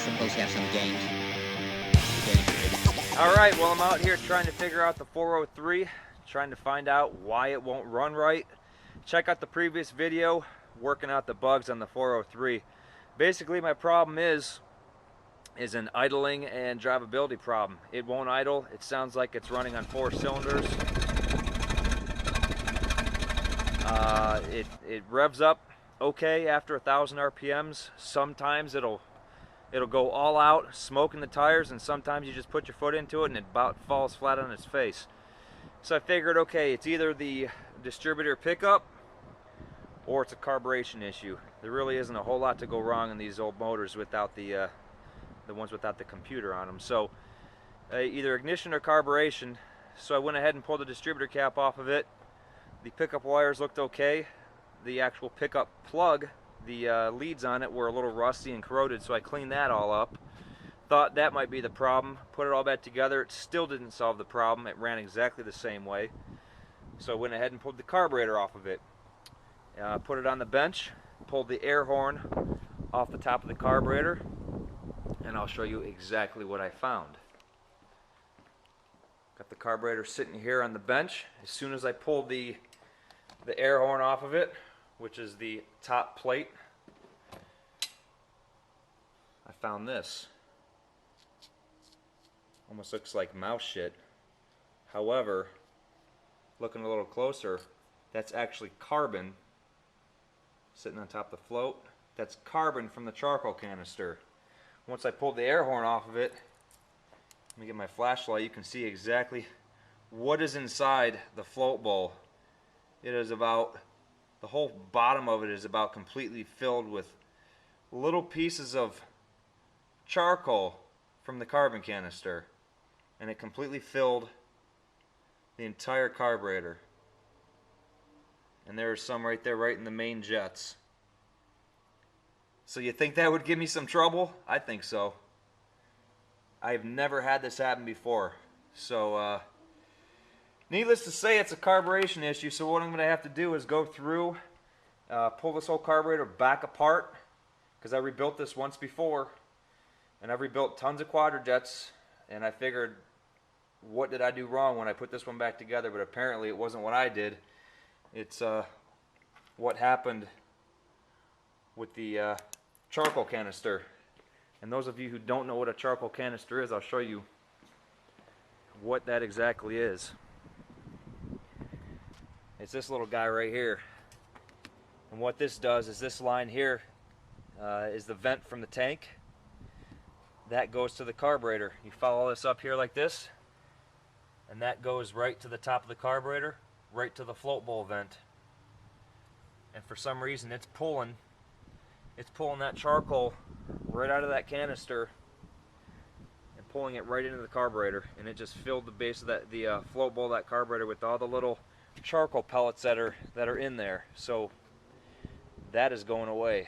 suppose have some games. Alright, well, I'm out here trying to figure out the 403, trying to find out why it won't run right. Check out the previous video, working out the bugs on the 403. Basically, my problem is an idling and drivability problem. It won't idle. It sounds like it's running on 4 cylinders. It revs up okay after 1,000 RPMs. Sometimes it'll go all out, smoking the tires, and sometimes you just put your foot into it and it about falls flat on its face. So I figured, okay, it's either the distributor pickup or it's a carburation issue. There really isn't a whole lot to go wrong in these old motors without the ones without the computer on them. So either ignition or carburation. So I went ahead and pulled the distributor cap off of it. The pickup wires looked okay. The actual pickup plug, the leads on it were a little rusty and corroded, so I cleaned that all up. Thought that might be the problem. Put it all back together. It still didn't solve the problem. It ran exactly the same way. So I went ahead and pulled the carburetor off of it. Put it on the bench, pulled the air horn off the top of the carburetor, and I'll show you exactly what I found. Got the carburetor sitting here on the bench. As soon as I pulled the air horn off of it, which is the top plate, I found this. Almost looks like mouse shit. However, looking a little closer, that's actually carbon sitting on top of the float. That's carbon from the charcoal canister. Once I pulled the air horn off of it, let me get my flashlight, you can see exactly what is inside the float bowl. It is about, the whole bottom of it is about completely filled with little pieces of charcoal from the carbon canister, and it completely filled the entire carburetor. And there's some right there, right in the main jets. So you think that would give me some trouble? I think so. I've never had this happen before. So needless to say, it's a carburation issue. So what I'm going to have to do is go through, pull this whole carburetor back apart, because I rebuilt this once before, and I've rebuilt tons of quadrajets, and I figured, what did I do wrong when I put this one back together? But apparently it wasn't what I did. It's what happened with the charcoal canister. And those of you who don't know what a charcoal canister is, I'll show you what that exactly is. It's this little guy right here. And what this does is, this line here is the vent from the tank. That goes to the carburetor. You follow this up here like this, and that goes right to the top of the carburetor, right to the float bowl vent. And for some reason it's pulling that charcoal right out of that canister and pulling it right into the carburetor, and it just filled the base of the float bowl of that carburetor with all the little charcoal pellets that are in there. So that is going away.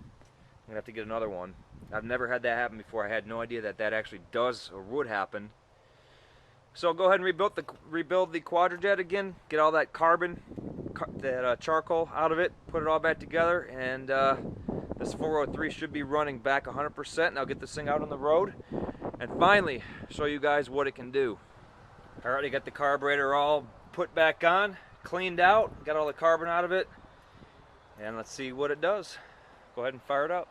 I'm gonna have to get another one. I've never had that happen before. I had no idea that actually does or would happen. So I'll go ahead and rebuild the quadrajet again, get all that charcoal out of it, put it all back together, and this 403 should be running back 100%, and I'll get this thing out on the road and finally show you guys what it can do. I already got the carburetor all put back on, cleaned out, got all the carbon out of it, and let's see what it does. Go ahead and fire it up.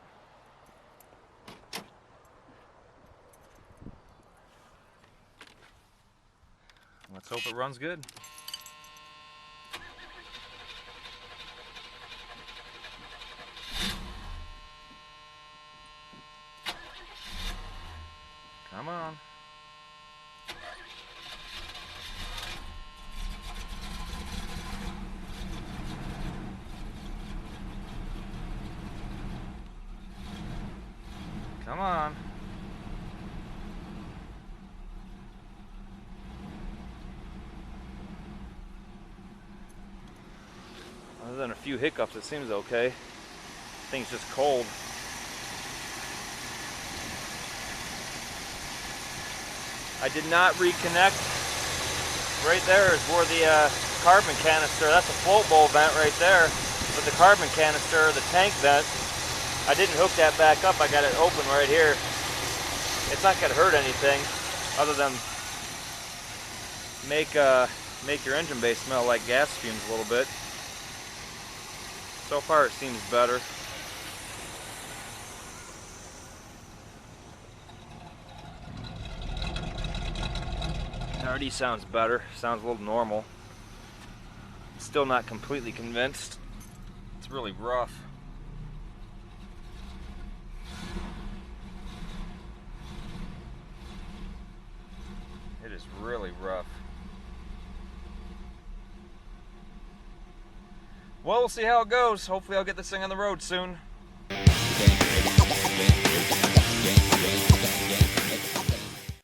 Let's hope it runs good. Come on. Come on. Other than a few hiccups, it seems okay. Thing's just cold. I did not reconnect. Right there is where the carbon canister, that's a float bowl vent right there. But the carbon canister, the tank vent, I didn't hook that back up. I got it open right here. It's not gonna hurt anything other than make your engine bay smell like gas fumes a little bit. So far it seems better. It already sounds better, sounds a little normal. Still not completely convinced. It's really rough. It is really rough. Well, we'll see how it goes. Hopefully I'll get this thing on the road soon.